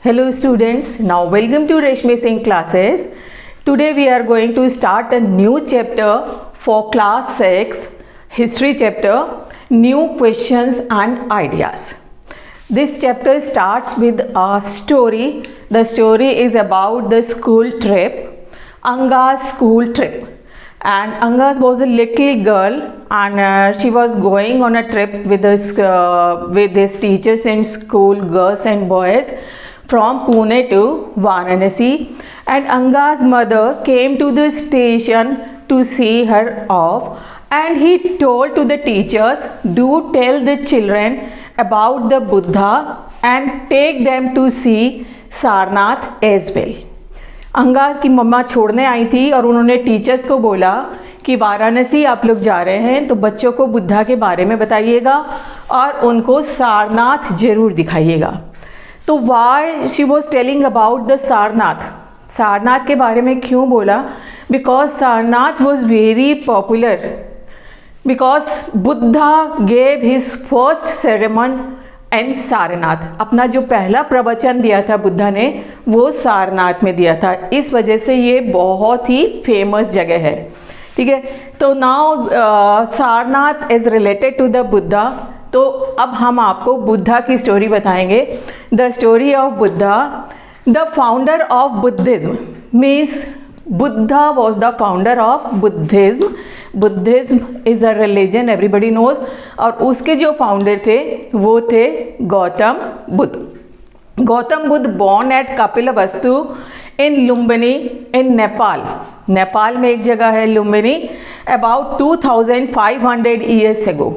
Hello students, now welcome to Reshmi Singh classes. Today we are going to start a new chapter for class 6 history chapter, new questions and ideas. This chapter starts with a story. The story is about the school trip, Anga's school trip. And Anga was a little girl and she was going on a trip with his teachers in school, girls and boys, from Pune to Varanasi, and Anga's mother came to the station to see her off, and he told to the teachers, do tell the children about the Buddha and take them to see Sarnath as well. अंगा की मम्मा छोड़ने आई थी और उन्होंने teachers को बोला कि वाराणसी आप लोग जा रहे हैं तो बच्चों को बुद्धा के बारे में बताइएगा और उनको सारनाथ ज़रूर दिखाइएगा. तो why she was telling about the Sarnath के बारे में क्यों बोला? Because Sarnath was very popular, because Buddha gave his first sermon and Sarnath. अपना जो पहला प्रवचन दिया था बुद्धा ने वो सारनाथ में दिया था, इस वजह से ये बहुत ही फेमस जगह है. ठीक है, तो now Sarnath is related to the Buddha. तो अब हम आपको बुद्धा की स्टोरी बताएंगे. The story of Buddha. The founder of Buddhism means Buddha was the founder of Buddhism. Buddhism is a religion, everybody knows. और उसके जो फाउंडर थे वो थे Gautam Buddha. Gautam Buddha born at Kapilavastu in Lumbini in Nepal. Nepal में एक जगह है लुम्बिनी. अबाउट 2500 ईयर्स एगो,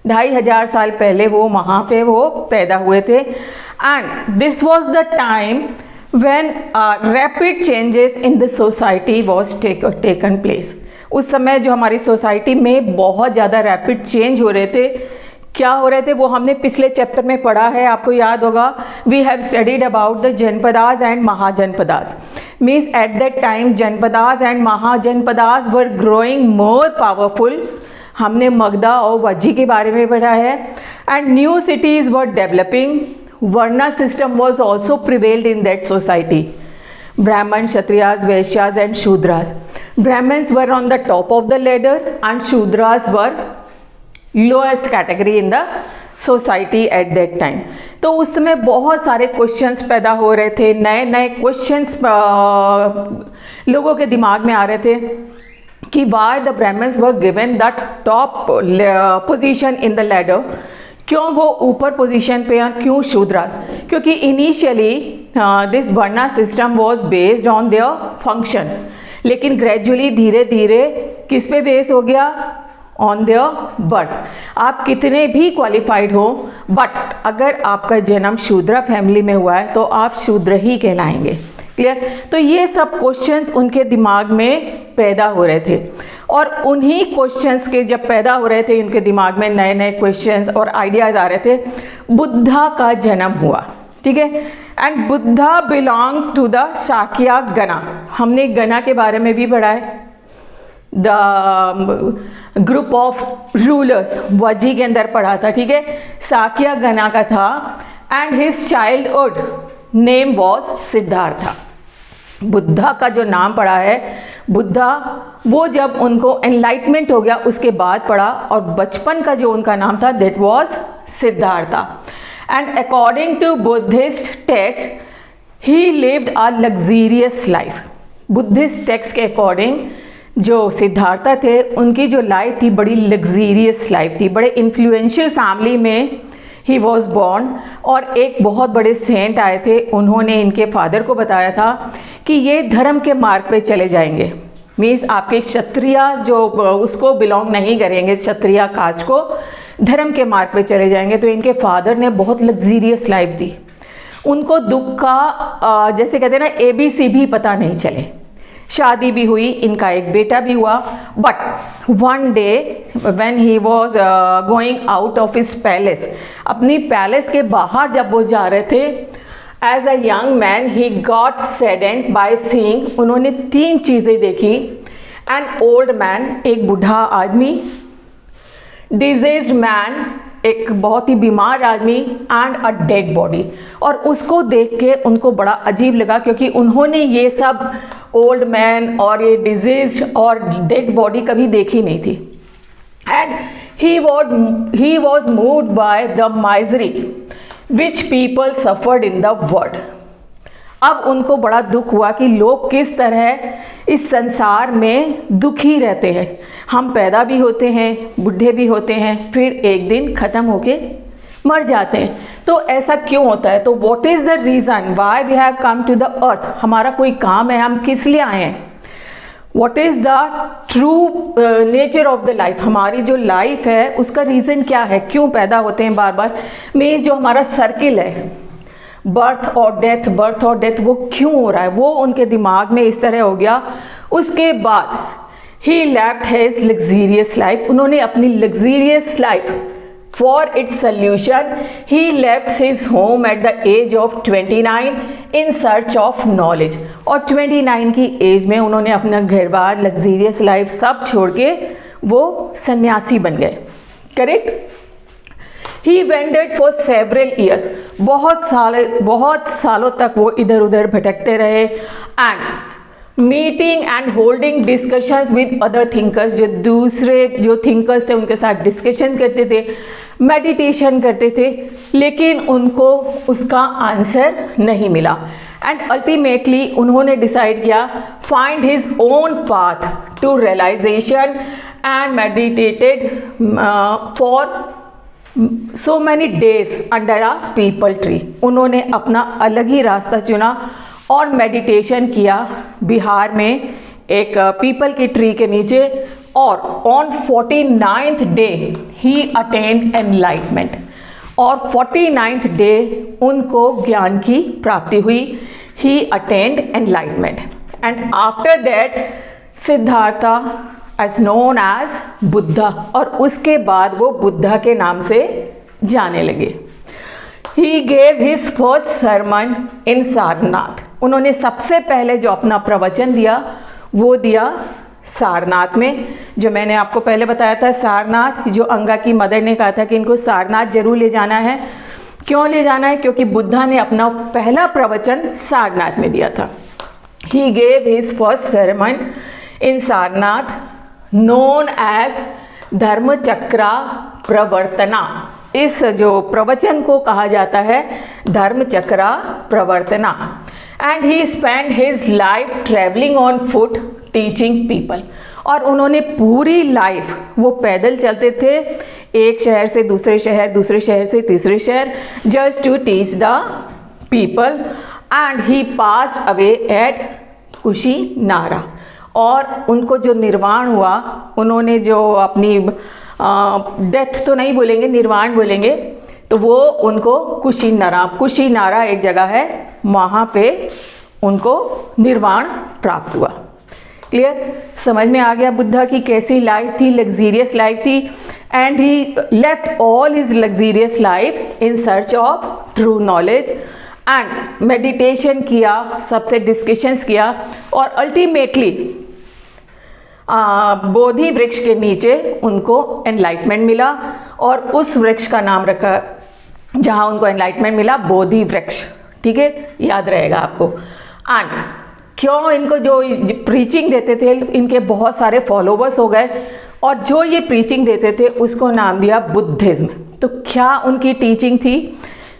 2500 साल पहले वो वहाँ पे वो पैदा हुए थे. And this was the time when rapid changes in the society was taken place. उस समय जो हमारी सोसाइटी में बहुत ज़्यादा रैपिड चेंज हो रहे थे. क्या हो रहे थे वो हमने पिछले चैप्टर में पढ़ा है, आपको याद होगा. We have studied about the Janapadas and Mahajanapadas. Means at that time Janapadas and Mahajanapadas were growing more powerful. हमने मगधा और वज्जी के बारे में पढ़ा है. And new cities were developing. Varna system was also prevailed in that society. Brahman, Kshatriyas, Vaishyas and Shudras. Brahmins were on the top of the ladder and Shudras were lowest category in the society at that time. तो उस समय बहुत सारे questions पैदा हो रहे थे, नए नए क्वेश्चंस लोगों के दिमाग में आ रहे थे कि why the Brahmins were given the top position in the ladder. क्यों वो ऊपर पोजीशन पे और क्यों शूद्रास? क्योंकि initially this varna system was based on their function, लेकिन ग्रेजुअली धीरे धीरे किस पे बेस हो गया? On their birth. आप कितने भी क्वालिफाइड हो बट अगर आपका जन्म शूद्र फैमिली में हुआ है तो आप शूद्र ही कहलाएंगे. क्लियर? तो ये सब क्वेश्चंस उनके दिमाग में पैदा हो रहे थे और उन्हीं क्वेश्चंस के जब पैदा हो रहे थे उनके दिमाग में नए नए क्वेश्चंस और आइडियाज़ आ रहे थे, बुद्धा का जन्म हुआ. ठीक है. And Buddha belong to the Shakya gana. हमने गना के बारे में भी पढ़ा है. द ग्रुप ऑफ रूलर्स वजी के अंदर पढ़ा था. ठीक है. शाक्या गना का था. And his childhood name was Siddhartha. Buddha का जो नाम पड़ा है बुद्धा, वो जब उनको एनलाइटमेंट हो गया उसके बाद पड़ा, और बचपन का जो उनका नाम था that was Siddhartha. And according to Buddhist text he lived a luxurious life. Buddhist text के अकॉर्डिंग जो सिद्धार्था थे उनकी जो लाइफ थी बड़ी लग्जीरियस लाइफ थी. बड़े इन्फ्लुएंशियल फैमिली में ही वॉज बॉर्न. और एक बहुत बड़े सेंट आए थे, उन्होंने इनके फादर को बताया था कि ये धर्म के मार्ग पे चले जाएंगे. मीन्स आपके क्षत्रिय जो उसको बिलोंग नहीं करेंगे, क्षत्रिय कास्ट को, धर्म के मार्ग पे चले जाएंगे. तो इनके फादर ने बहुत लग्जीरियस लाइफ दी. उनको दुख का जैसे कहते हैं ना ABC भी पता नहीं चले. शादी भी हुई, इनका एक बेटा भी हुआ. But one day when he was going out of his palace, अपनी पैलेस के बाहर जब वो जा रहे थे, as a young man he got saddened by seeing. उन्होंने 3 चीज़ें देखी. एन ओल्ड मैन, एक बूढ़ा आदमी, डिजीज्ड मैन एक बहुत ही बीमार आदमी एंड अ डेड बॉडी, और उसको देख के उनको बड़ा अजीब लगा क्योंकि उन्होंने ये सब ओल्ड मैन और ये डिजीज और डेड बॉडी कभी देखी नहीं थी। And he was moved by the misery which people suffered in the world। अब उनको बड़ा दुख हुआ कि लोग किस तरह इस संसार में दुखी रहते हैं। हम पैदा भी होते हैं, बूढ़े भी होते हैं, फिर एक दिन ख़त्म होके मर जाते हैं। तो ऐसा क्यों होता है? तो what is the reason why we have come to the earth? हमारा कोई काम है, हम किस लिए आए हैं? What is the true nature of the life? हमारी जो लाइफ है उसका रीज़न क्या है? क्यों पैदा होते हैं बार बार? में जो हमारा सर्किल है बर्थ और डेथ वो क्यों हो रहा है? वो उनके दिमाग में इस तरह हो गया। उसके बाद ही लेफ्ट हिज लग्जीरियस लाइफ, उन्होंने अपनी luxurious life for its solution he left his home at the age of 29 in search of knowledge. और 29 की एज में उन्होंने अपना घर बार लग्जीरियस लाइफ सब छोड़ के वो सन्यासी बन गए। Correct? He ended for several years, बहुत सालों तक वो इधर उधर भटकते रहे। And meeting and holding discussions with other thinkers, जो दूसरे जो थिंकर्स थे उनके साथ डिस्कशन करते थे, मेडिटेशन करते थे, लेकिन उनको उसका आंसर नहीं मिला। एंड अल्टीमेटली उन्होंने डिसाइड किया find his own path to realisation and meditated for so many days under a peepal tree. उन्होंने अपना अलग ही रास्ता चुना और मेडिटेशन किया बिहार में एक पीपल की ट्री के नीचे। और on 49th day he attained enlightenment, और 49th डे उनको ज्ञान की प्राप्ति हुई। He attained enlightenment and after that Siddhartha as known as Buddha, और उसके बाद वो बुद्धा के नाम से जाने लगे। He gave his first sermon in Sarnath, उन्होंने सबसे पहले जो अपना प्रवचन दिया वो दिया सारनाथ में। जो मैंने आपको पहले बताया था सारनाथ, जो अंगा की मदर ने कहा था कि इनको सारनाथ जरूर ले जाना है। क्यों ले जाना है? क्योंकि बुद्धा ने अपना पहला प्रवचन सारनाथ में दिया था। He gave his first sermon in Sarnath known as Dharmachakra Pravartana. इस जो प्रवचन को कहा जाता है Dharmachakra Pravartana. And he spend his life travelling on foot teaching people, और उन्होंने पूरी लाइफ वो पैदल चलते थे, एक शहर से दूसरे शहर, दूसरे शहर से तीसरे शहर, just to teach the people. And he pass away at Kushinara, और उनको जो निर्वाण हुआ, उन्होंने जो अपनी डेथ तो नहीं बोलेंगे, निर्वाण बोलेंगे, तो वो उनको कुशीनारा एक जगह है, वहाँ पे उनको निर्वाण प्राप्त हुआ। क्लियर? समझ में आ गया बुद्धा की कैसी लाइफ थी, लग्जीरियस लाइफ थी। And he left all his luxurious life in search of true knowledge and meditation किया, सबसे डिस्कशंस किया, और अल्टीमेटली बोधि वृक्ष के नीचे उनको एनलाइटमेंट मिला, और उस वृक्ष का नाम रखा जहाँ उनको एनलाइटमेंट मिला बोधि वृक्ष। ठीक है, याद रहेगा आपको। एंड क्यों इनको जो प्रीचिंग देते थे, इनके बहुत सारे फॉलोवर्स हो गए, और जो ये प्रीचिंग देते थे उसको नाम दिया बुद्धिज्म। तो क्या उनकी टीचिंग थी?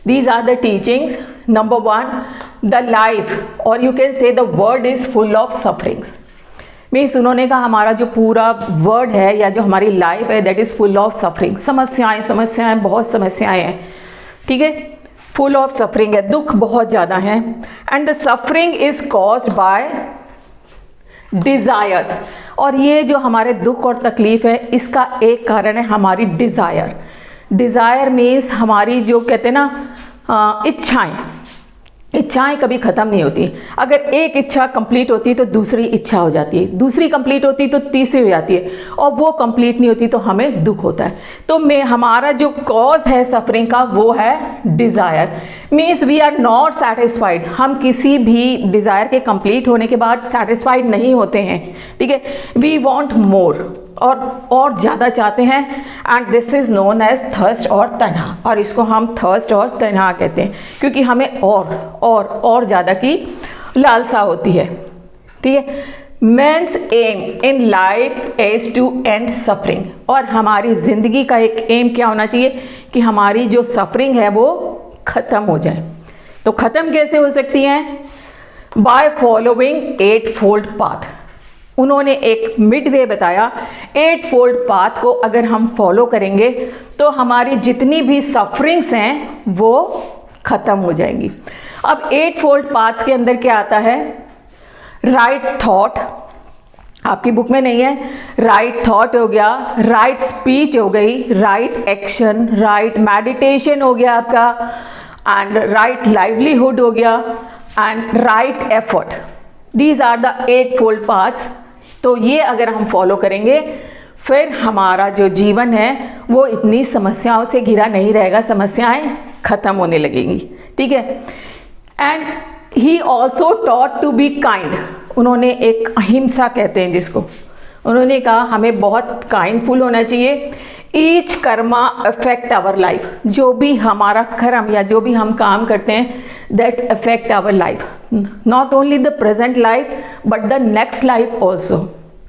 These are the teachings. Number 1, the life, और you can say the world is full of sufferings. Means उन्होंने कहा हमारा जो पूरा वर्ल्ड है या जो हमारी लाइफ है that is full of suffering. समस्याएं बहुत समस्याएं हैं। ठीक है, फुल ऑफ सफरिंग है, दुख बहुत ज़्यादा है। And the suffering is caused by desires, और ये जो हमारे दुख और तकलीफ है इसका एक कारण है हमारी डिज़ायर। डिज़ायर मीन्स हमारी जो कहते हैं ना इच्छाएं कभी ख़त्म नहीं होती। अगर एक इच्छा कंप्लीट होती है तो दूसरी इच्छा हो जाती है, दूसरी कंप्लीट होती तो तीसरी हो जाती है, और वो कंप्लीट नहीं होती तो हमें दुख होता है। तो हमारा जो कॉज है सफरिंग का वो है desire. Means we are not satisfied, हम किसी भी डिज़ायर के कंप्लीट होने के बाद सेटिस्फाइड नहीं होते हैं। ठीक है, वी वॉन्ट मोर, और ज़्यादा चाहते हैं, and this is known as thirst और तन्हा, और इसको हम थर्स्ट और तन्हा कहते हैं क्योंकि हमें और ज़्यादा की लालसा होती है। ठीक है, man's aim in life is to end suffering, और हमारी ज़िंदगी का एक एम क्या होना चाहिए कि हमारी जो सफरिंग है वो ख़त्म हो जाए। तो ख़त्म कैसे हो सकती हैं? By following 8-fold path. उन्होंने एक मिड वे बताया, 8-fold पाथ को अगर हम फॉलो करेंगे तो हमारी जितनी भी सफरिंग्स हैं वो ख़त्म हो जाएंगी। अब 8-fold पाथ्स के अंदर क्या आता है? राइट थॉट, आपकी बुक में नहीं है, राइट थॉट हो गया, राइट स्पीच हो गई, राइट एक्शन, राइट मेडिटेशन हो गया आपका, एंड राइट लाइवलीहुड हो गया, and right effort. These are the 8-fold paths. तो ये अगर हम फॉलो करेंगे फिर हमारा जो जीवन है वो इतनी समस्याओं से घिरा नहीं रहेगा, समस्याएं खत्म होने लगेंगी। ठीक है, and he also taught to be kind. उन्होंने एक अहिंसा कहते हैं जिसको, उन्होंने कहा हमें बहुत काइंडफुल होना चाहिए। Each karma affect our life, जो भी हमारा कर्म या जो भी हम काम करते हैं that's affect our life, not only the present life but the next life also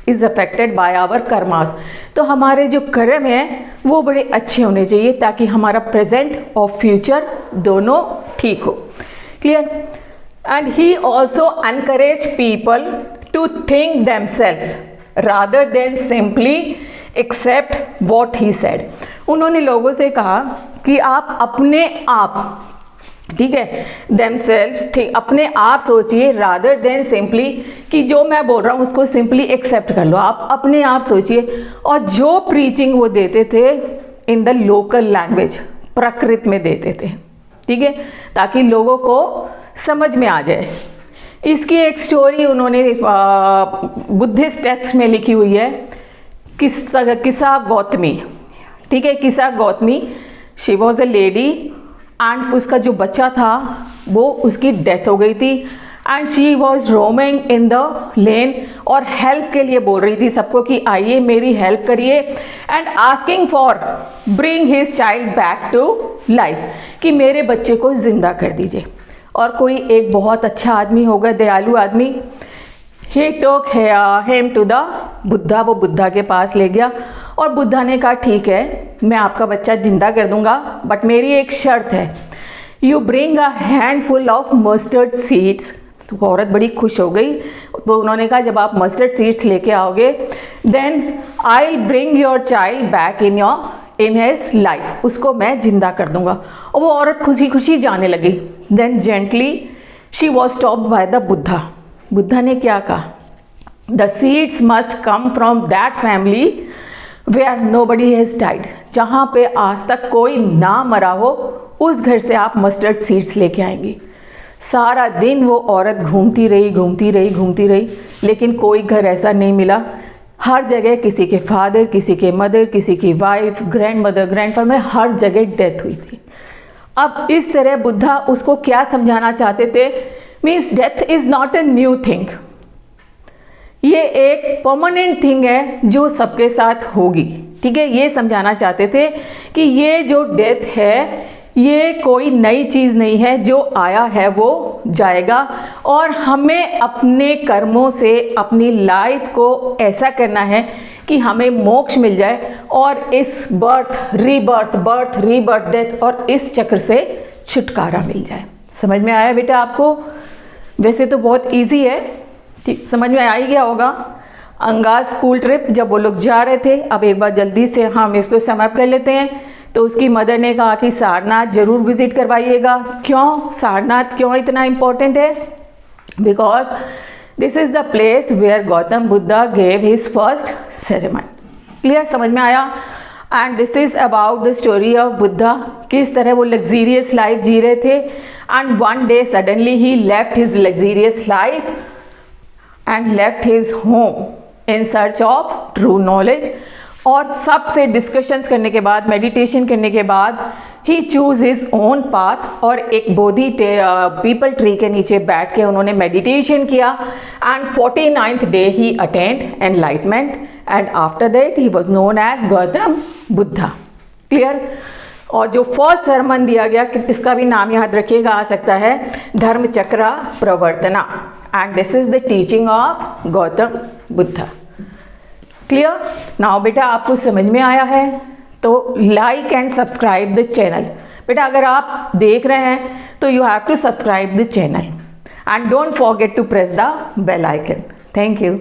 is affected by our karmas. तो हमारे जो कर्म हैं वो बड़े अच्छे होने चाहिए ताकि हमारा प्रेजेंट और फ्यूचर दोनों ठीक हो। Clear? And he also encourage people to think themselves rather than simply accept what he said. उन्होंने लोगों से कहा कि आप अपने आप, ठीक है, देमसेल्व्स थे, अपने आप सोचिए रादर देन सिंपली कि जो मैं बोल रहा हूँ उसको सिंपली एक्सेप्ट कर लो। आप अपने आप सोचिए। और जो प्रीचिंग वो देते थे इन द लोकल लैंग्वेज, प्राकृत में देते थे, ठीक है, ताकि लोगों को समझ में आ जाए। इसकी एक स्टोरी उन्होंने बुद्धिस्ट टेक्स्ट में लिखी हुई है, किसा गौतमी। ठीक है, किसा Gautami, she was a lady and उसका जो बच्चा था वो उसकी डेथ हो गई थी, and she was roaming in the lane, और हेल्प के लिए बोल रही थी सबको कि आइए मेरी हेल्प करिए, and asking for bring his child back to life, कि मेरे बच्चे को जिंदा कर दीजिए। और कोई एक बहुत अच्छा आदमी होगा, दयालु आदमी, ही टोक हिम टू द बुद्धा, वो बुद्धा के पास ले गया और बुद्धा ने कहा ठीक है मैं आपका बच्चा जिंदा कर दूंगा, बट मेरी एक शर्त है, you bring a handful of mustard seeds. तो औरत बड़ी खुश हो गई। तो उन्होंने कहा जब आप मस्टर्ड सीड्स लेके आओगे then I will bring your child back in his life, उसको मैं जिंदा कर दूंगा। और वो औरत खुशी खुशी जाने लगी। Then gently she was stopped by the Buddha. Buddha ने क्या कहा? The seeds must come from that family where nobody has died, जहाँ पे आज तक कोई ना मरा हो उस घर से आप मस्टर्ड सीड्स लेके आएंगी। सारा दिन वो औरत घूमती रही, लेकिन कोई घर ऐसा नहीं मिला। हर जगह किसी के फादर, किसी के मदर, किसी की वाइफ, ग्रैंड मदर, ग्रैंडफादर में हर जगह डेथ हुई थी। अब इस तरह बुद्धा उसको क्या समझाना चाहते थे? Means death is not a new thing, ये एक परमानेंट थिंग है जो सबके साथ होगी। ठीक है, ये समझाना चाहते थे कि ये जो डेथ है ये कोई नई चीज़ नहीं है, जो आया है वो जाएगा, और हमें अपने कर्मों से अपनी लाइफ को ऐसा करना है कि हमें मोक्ष मिल जाए और इस बर्थ रीबर्थ डेथ और इस चक्र से छुटकारा मिल जाए। समझ में आया बेटा आपको? वैसे तो बहुत इजी है, ठीक, समझ में आ ही गया होगा। अंगाज स्कूल ट्रिप जब वो लोग जा रहे थे, अब एक बार जल्दी से हम इसको समअप कर लेते हैं। तो उसकी मदर ने कहा कि सारनाथ ज़रूर विज़िट करवाइएगा। क्यों सारनाथ, क्यों इतना इम्पोर्टेंट है? Because this is the place where Gautam Buddha gave his first sermon. Clear, समझ में आया? And this is about the story of Buddha, किस तरह वो लग्जीरियस लाइफ जी रहे थे, and one day suddenly he left his luxurious life and left his home in search of true knowledge. और सबसे डिस्कशंस करने के बाद, मेडिटेशन करने के बाद ही चूज हिज ओन पाथ, और एक बोधि पीपल ट्री के नीचे बैठ के उन्होंने मेडिटेशन किया, and 49th day he attained enlightenment and after that he was known as Gautam Buddha. Clear. और जो फर्स्ट सरमन दिया गया, इसका भी नाम याद रखिएगा, आ सकता है Dharmachakra Pravartana, and this is the teaching of Gautam Buddha. Clear. Now बेटा आपको समझ में आया है तो like and subscribe the channel. बेटा अगर आप देख रहे हैं तो you have to subscribe the channel and don't forget to press the bell icon. Thank you.